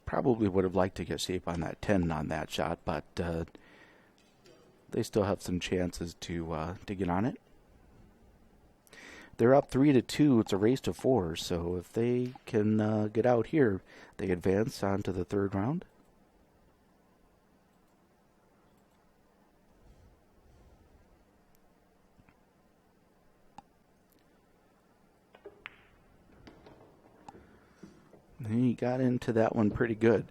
Probably would have liked to get shape on that 10 on that shot, but they still have some chances to get on it. They're up 3-2. It's a race to 4. So if they can get out here, they advance on to the third round. He got into that one pretty good.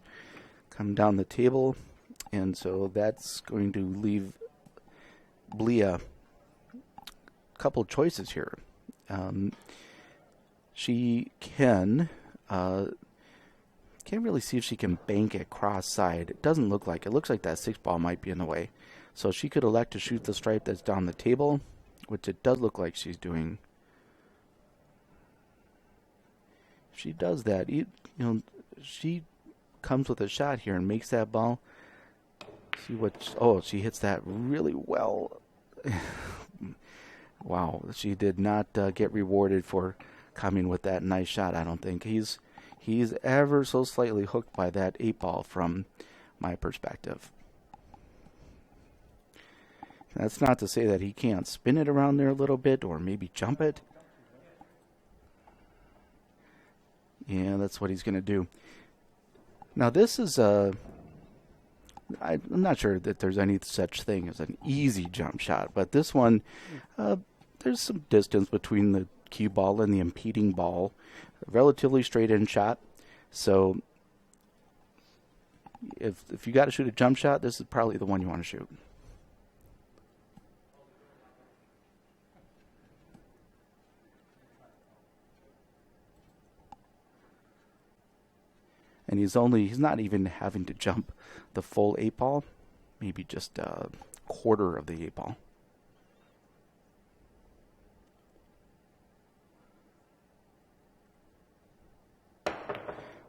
Come down the table, and so that's going to leave Blia a couple choices here. She can't really see if she can bank it cross side. It doesn't look like it. Looks like that 6 ball might be in the way. So she could elect to shoot the stripe that's down the table, which it does look like she's doing. If she does that, she comes with a shot here and makes that ball. See what? Oh, she hits that really well. Wow, she did not get rewarded for coming with that nice shot. I don't think he's ever so slightly hooked by that 8 ball from my perspective. That's not to say that he can't spin it around there a little bit or maybe jump it. Yeah, that's what he's going to do. Now this is I'm not sure that there's any such thing as an easy jump shot, but this one, there's some distance between the cue ball and the impeding ball. A relatively straight in shot. So if you got to shoot a jump shot, this is probably the one you want to shoot. And he's not even having to jump the full 8 ball, maybe just a quarter of the 8 ball.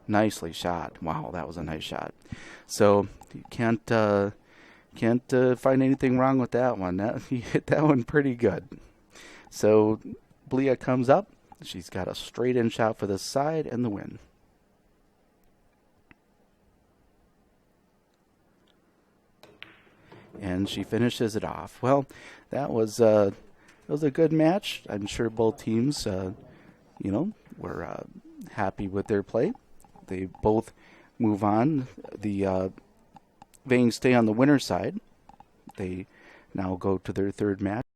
Nicely shot. Wow, that was a nice shot. So you can't find anything wrong with that one. He hit that one pretty good. So Blia comes up. She's got a straight in shot for the side and the win. And she finishes it off. Well, that was a good match. I'm sure both teams, were happy with their play. They both move on. The Vang stay on the winner's side. They now go to their third match.